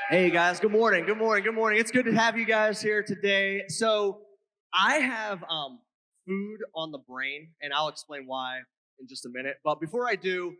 Hey guys, good morning, good morning, good morning. It's good to have you guys here today. So I have food on the brain, and I'll explain why in just a minute. But before I do,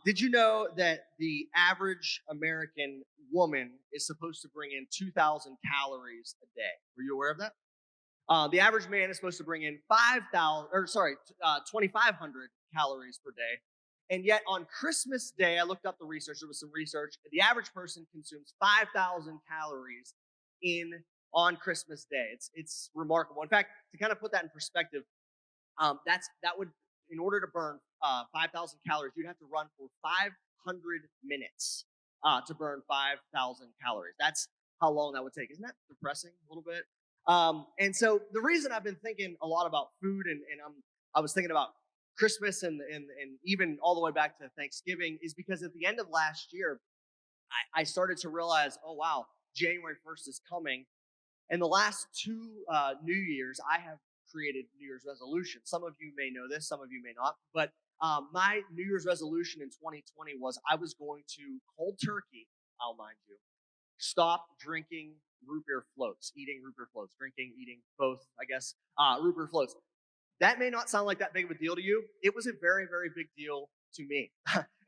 did you know that the average American woman is supposed to bring in 2,000 calories a day? Were you aware of that? The average man is supposed to bring in 5,000, or sorry, 2,500 calories per day. And yet on Christmas Day, I looked up the research. There was some research. The average person consumes 5,000 calories in on Christmas Day. It's remarkable. In fact, to kind of put that in perspective, that would in order to burn 5,000 calories, you'd have to run for 500 minutes to burn 5,000 calories. That's how long that would take. Isn't that depressing a little bit? And so the reason I've been thinking a lot about food and I was thinking about Christmas and even all the way back to Thanksgiving is because at the end of last year, I started to realize, oh wow, January 1st is coming. And the last two New Year's, I have created New Year's resolutions. Some of you may know this, some of you may not. But my New Year's resolution in 2020 was I was going to cold turkey, I'll mind you, stop drinking root beer floats, eating root beer floats, drinking, eating both, I guess, root beer floats. That may not sound like that big of a deal to you. It was a very, very big deal to me.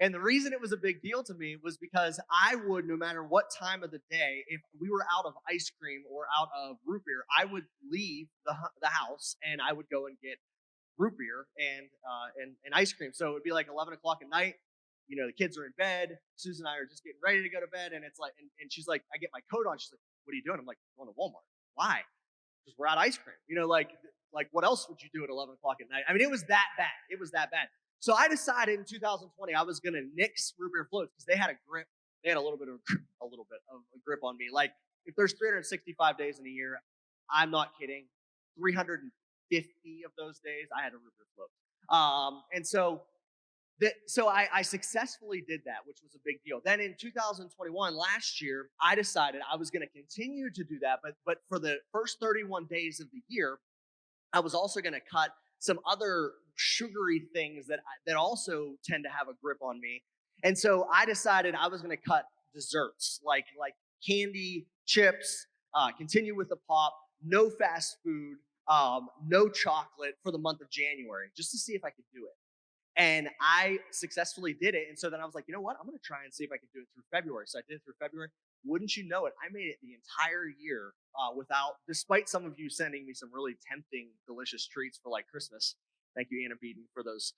And the reason it was a big deal to me was because I would, no matter what time of the day, if we were out of ice cream or out of root beer, I would leave the house and I would go and get root beer and ice cream. So it'd be like 11 o'clock at night. You know, the kids are in bed. Susan and I are just getting ready to go to bed. And it's like, and she's like, I get my coat on. She's like, what are you doing? I'm like, going to Walmart. Why? Because we're out of ice cream. You know, like what else would you do at 11 o'clock at night? I mean, it was that bad. It was that bad. So I decided in 2020 I was going to nix root beer floats because they had a grip. They had a little bit of a grip on me. Like if there's 365 days in a year, I'm not kidding. 350 of those days I had a root beer float. And so I successfully did that, which was a big deal. Then in 2021, last year, I decided I was going to continue to do that, but for the first 31 days of the year, I was also going to cut some other sugary things that also tend to have a grip on me. And so I decided I was going to cut desserts like candy, chips, continue with the pop, no fast food, no chocolate for the month of January, just to see if I could do it. And I successfully did it. And so then I was like, you know what? I'm going to try and see if I can do it through February. So I did it through February. Wouldn't you know it? I made it the entire year despite some of you sending me some really tempting, delicious treats for like Christmas. Thank you, Anna Beaton, for those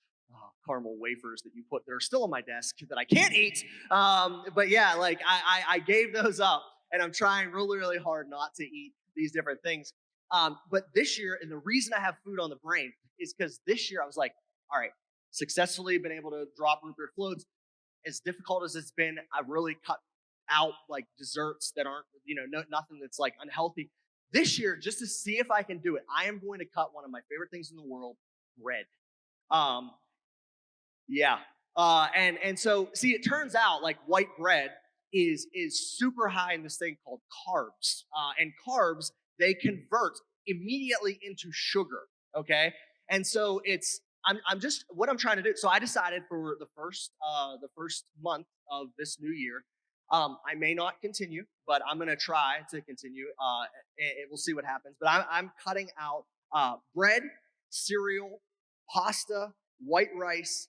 caramel wafers that you put. They're still on my desk that I can't eat. But yeah, like I gave those up, and I'm trying really, really hard not to eat these different things. But this year, and the reason I have food on the brain is because this year I was like, all right, successfully been able to drop root beer floats. As difficult as it's been, I've really cut out like desserts that aren't, nothing that's like unhealthy. This year, just to see if I can do it, I am going to cut one of my favorite things in the world, bread. Um, yeah. And so see, it turns out like white bread is super high in this thing called carbs. And carbs, they convert immediately into sugar. Okay. And so I'm just what I'm trying to do. So I decided for the first month of this new year, I may not continue, but I'm gonna try to continue. We'll see what happens. But I'm cutting out bread, cereal, pasta, white rice,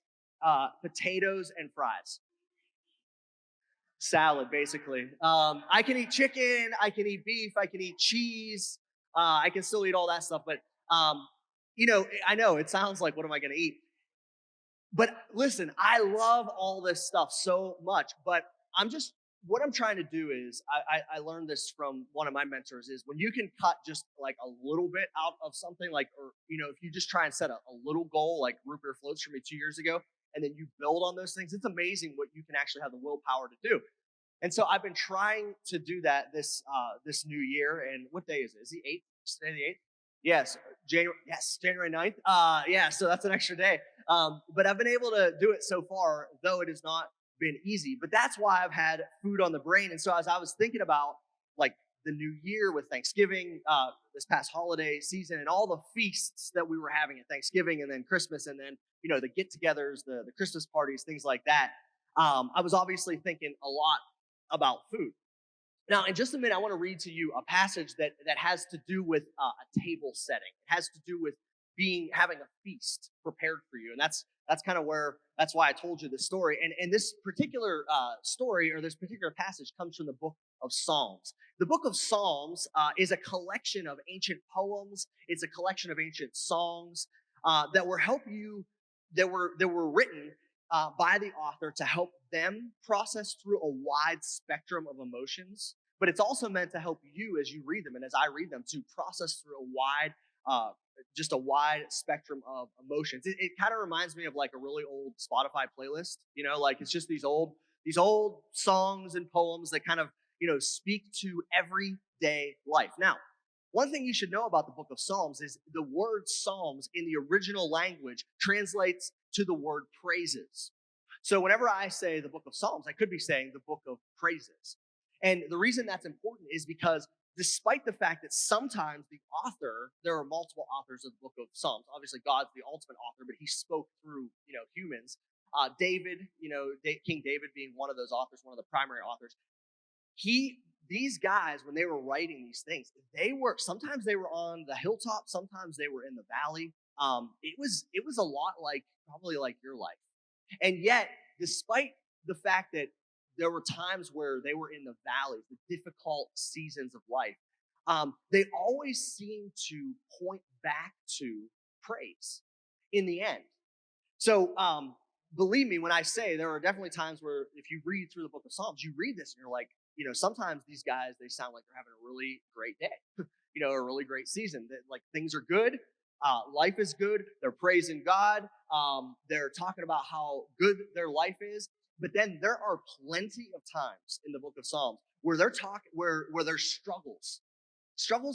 potatoes, and fries. Salad, basically. I can eat chicken, I can eat beef, I can eat cheese, I can still eat all that stuff. But I know it sounds like what am I going to eat? But listen, I love all this stuff so much. But I'm just what I'm trying to do is I learned this from one of my mentors is when you can cut just like a little bit out of something like or if you just try and set a little goal like root beer floats for me 2 years ago and then you build on those things, it's amazing what you can actually have the willpower to do. And so I've been trying to do that this new year. And what day is it? Is the 8th? Today the 8th? Yes, January. Yes, January 9th. Yeah, so that's an extra day. But I've been able to do it so far, though it has not been easy. But that's why I've had food on the brain. And so as I was thinking about like the new year with Thanksgiving, this past holiday season, and all the feasts that we were having at Thanksgiving, and then Christmas, and then the get-togethers, the Christmas parties, things like that. I was obviously thinking a lot about food. Now, in just a minute, I want to read to you a passage that has to do with a table setting. It has to do with having a feast prepared for you, and that's kind of that's why I told you this story. And this particular story or this particular passage comes from the book of Psalms. The book of Psalms is a collection of ancient poems. It's a collection of ancient songs that were help you that were written by the author to help them process through a wide spectrum of emotions. But it's also meant to help you as you read them and as I read them to process through just a wide spectrum of emotions. It kind of reminds me of like a really old Spotify playlist. Like it's just these old songs and poems that kind of speak to everyday life. Now, one thing you should know about the book of Psalms is the word Psalms in the original language translates to the word praises. So whenever I say the book of Psalms, I could be saying the book of praises. And the reason that's important is because despite the fact that sometimes there are multiple authors of the book of Psalms. Obviously, God's the ultimate author, but he spoke through, humans. David, King David being one of those authors, one of the primary authors. These guys, when they were writing these things, sometimes they were on the hilltop, sometimes they were in the valley. It was a lot probably like your life. And yet, despite the fact that there were times where they were in the valleys, the difficult seasons of life, they always seemed to point back to praise in the end. So, believe me when I say there are definitely times where if you read through the book of Psalms, you read this and you're like, sometimes these guys, they sound like they're having a really great day, a really great season. That like things are good, life is good. They're praising God. They're talking about how good their life is. But then there are plenty of times in the book of Psalms where where there's struggles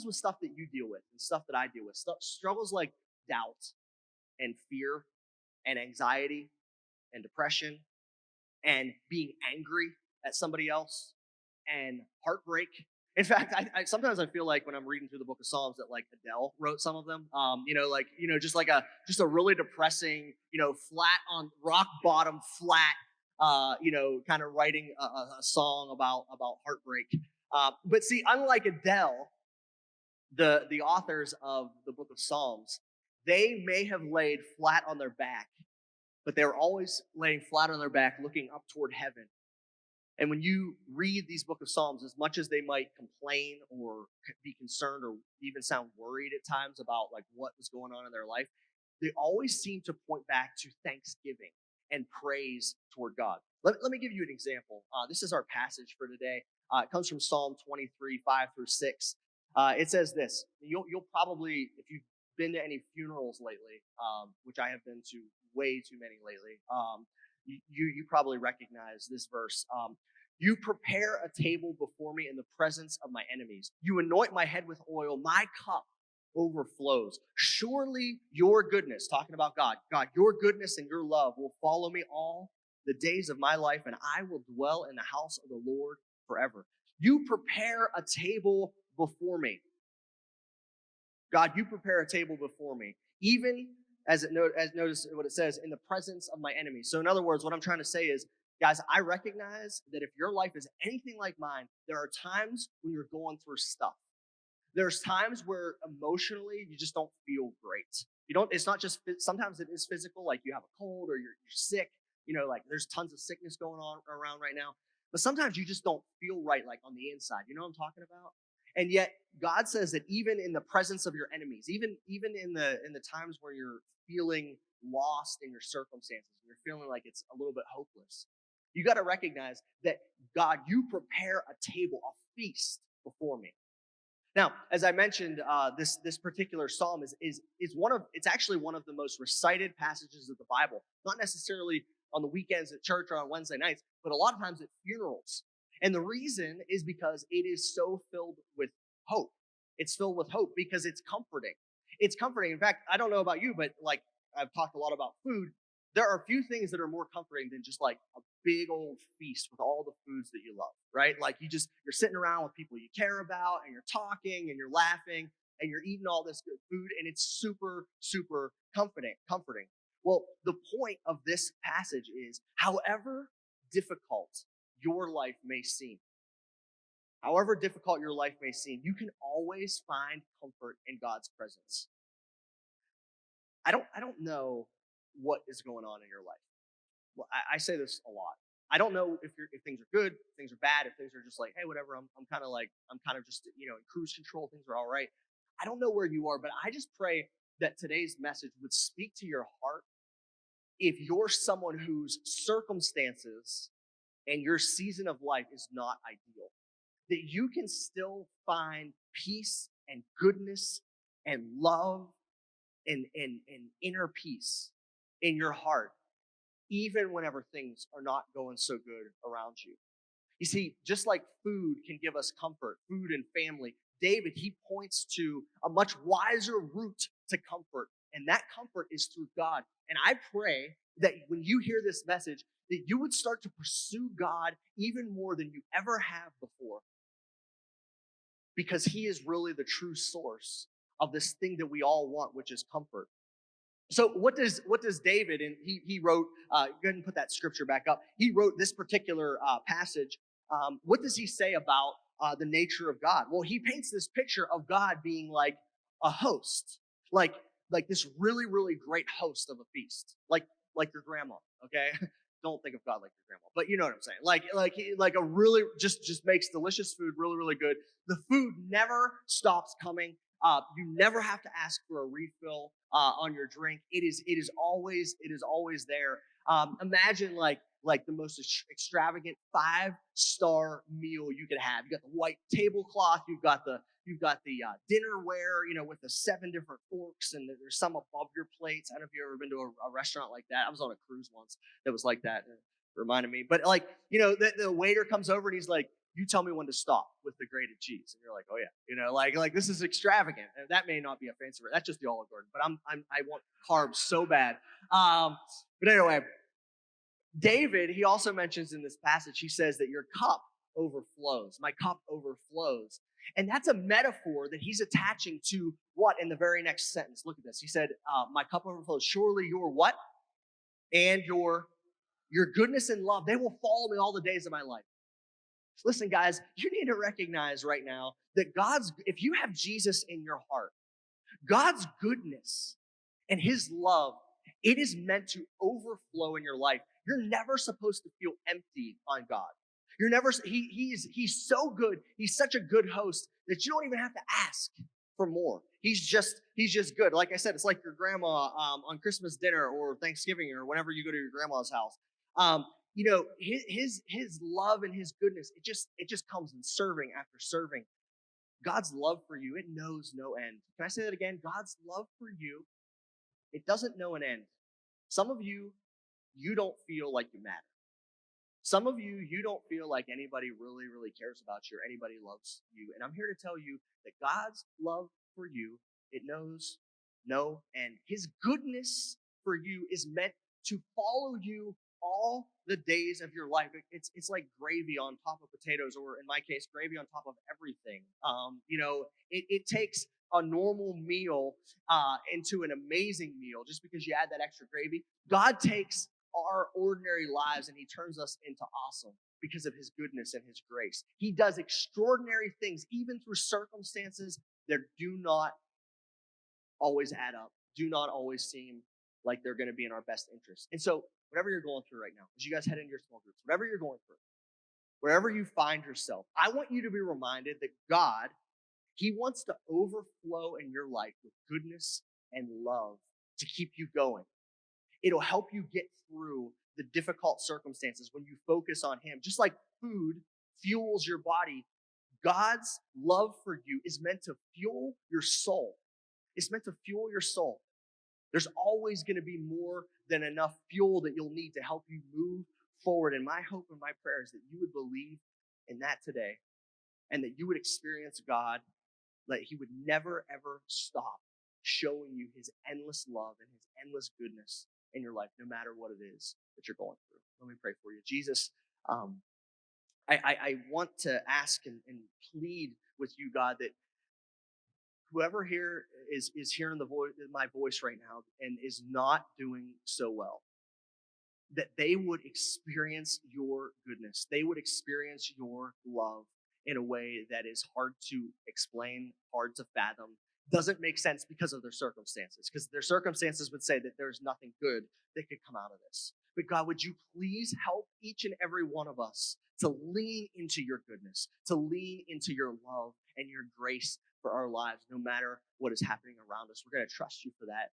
with stuff that you deal with and stuff that I deal with, struggles like doubt and fear and anxiety and depression and being angry at somebody else and heartbreak. In fact, I sometimes I feel like when I'm reading through the book of Psalms that like Adele wrote some of them. Just a really depressing, flat on rock bottom, flat, kind of writing a song about heartbreak. But see, unlike Adele, the authors of the book of Psalms, they may have laid flat on their back, but they were always laying flat on their back, looking up toward heaven. And when you read these book of Psalms, as much as they might complain or be concerned or even sound worried at times about like what was going on in their life, they always seem to point back to thanksgiving and praise toward God. Let me give you an example. This is our passage for today. It comes from Psalm 23, 5 through 6. It says this. You'll probably, if you've been to any funerals lately, which I have been to way too many lately, you probably recognize this verse. You prepare a table before me in the presence of my enemies. You anoint my head with oil. My cup overflows. Surely your goodness, talking about God, your goodness and your love will follow me all the days of my life, and I will dwell in the house of the Lord forever. You prepare a table before me. God, you prepare a table before me. Even as notice what it says, in the presence of my enemies. So in other words, what I'm trying to say is, guys, I recognize that if your life is anything like mine, there are times when you're going through stuff. There's times where emotionally you just don't feel great. It's not just, sometimes it is physical, like you have a cold or you're sick, like there's tons of sickness going on around right now. But sometimes you just don't feel right, like on the inside. You know what I'm talking about? And yet God says that even in the presence of your enemies, even in the times where you're feeling lost in your circumstances, and you're feeling like it's a little bit hopeless, you got to recognize that God, you prepare a table, a feast before me. Now, as I mentioned, this particular psalm it's actually one of the most recited passages of the Bible. Not necessarily on the weekends at church or on Wednesday nights, but a lot of times at funerals. And the reason is because it is so filled with hope. It's filled with hope because it's comforting. It's comforting. In fact, I don't know about you, but like I've talked a lot about food. There are a few things that are more comforting than just like a big old feast with all the foods that you love, right? Like you're sitting around with people you care about and you're talking and you're laughing and you're eating all this good food and it's super, super comforting. Well, the point of this passage is, however difficult your life may seem, however difficult your life may seem, you can always find comfort in God's presence. I don't know what is going on in your life. Well, I say this a lot. I don't know if things are good, if things are bad, if things are just like, hey, whatever. I'm kind of just in cruise control. Things are all right. I don't know where you are, but I just pray that today's message would speak to your heart. If you're someone whose circumstances and your season of life is not ideal, that you can still find peace and goodness and love and inner peace in your heart, even whenever things are not going so good around you. You see, just like food can give us comfort, food and family, David, he points to a much wiser route to comfort, and that comfort is through God. And I pray that when you hear this message, that you would start to pursue God even more than you ever have before, because he is really the true source of this thing that we all want, which is comfort. So what does David, and he wrote, go ahead and put that scripture back up. He wrote this particular passage. What does he say about the nature of God? Well, he paints this picture of God being like a host, like this really, really great host of a feast, like your grandma, okay? Don't think of God like your grandma, but you know what I'm saying. Like a really just makes delicious food really, really good. The food never stops coming. You never have to ask for a refill on your drink. It is always there. Imagine like the most extravagant 5-star meal you could have. You got the white tablecloth. You've got the dinnerware. With the 7 different forks, and there's some above your plates. I don't know if you've ever been to a restaurant like that. I was on a cruise once that was like that. It reminded me. But the waiter comes over and he's like, you tell me when to stop with the grated cheese. And you're like, oh yeah, like this is extravagant. And that may not be a fancy word. That's just the Olive Garden, but I want carbs so bad. But anyway, David, he also mentions in this passage, he says that your cup overflows. My cup overflows. And that's a metaphor that he's attaching to what in the very next sentence. Look at this. He said, my cup overflows. Surely your what? And your goodness and love, they will follow me all the days of my life. Listen, guys, you need to recognize right now that if you have Jesus in your heart, God's goodness and his love, it is meant to overflow in your life. You're never supposed to feel empty on God. He's so good. He's such a good host that you don't even have to ask for more. He's just good. Like I said, it's like your grandma on Christmas dinner or Thanksgiving or whenever you go to your grandma's house. His love and his goodness, it just comes in serving after serving. God's love for you, it knows no end. Can I say that again? God's love for you, it doesn't know an end. Some of you don't feel like you matter. Some of you don't feel like anybody really, really cares about you or anybody loves you. And I'm here to tell you that God's love for you, it knows no end. His goodness for you is meant to follow you all the days of your life. It's like gravy on top of potatoes, or in my case, gravy on top of everything. It takes a normal meal into an amazing meal just because you add that extra gravy. God takes our ordinary lives and he turns us into awesome because of his goodness and his grace. He does extraordinary things even through circumstances that do not always add up, do not always seem like they're going to be in our best interest. And so whatever you're going through right now, as you guys head into your small groups, whatever you're going through, wherever you find yourself, I want you to be reminded that God, he wants to overflow in your life with goodness and love to keep you going. It'll help you get through the difficult circumstances when you focus on him. Just like food fuels your body, God's love for you is meant to fuel your soul. It's meant to fuel your soul. There's always going to be more than enough fuel that you'll need to help you move forward. And my hope and my prayer is that you would believe in that today and that you would experience God, that he would never, ever stop showing you his endless love and his endless goodness in your life, no matter what it is that you're going through. Let me pray for you. Jesus, I want to ask and plead with you, God, that whoever here is hearing my voice right now and is not doing so well, that they would experience your goodness. They would experience your love in a way that is hard to explain, hard to fathom, doesn't make sense because of their circumstances, because their circumstances would say that there's nothing good that could come out of this. But God, would you please help each and every one of us to lean into your goodness, to lean into your love and your grace for our lives, no matter what is happening around us. We're going to trust you for that.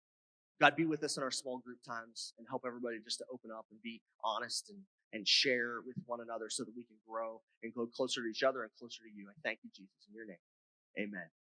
God, be with us in our small group times and help everybody just to open up and be honest and share with one another so that we can grow and go closer to each other and closer to you. I thank you, Jesus, in your name. Amen.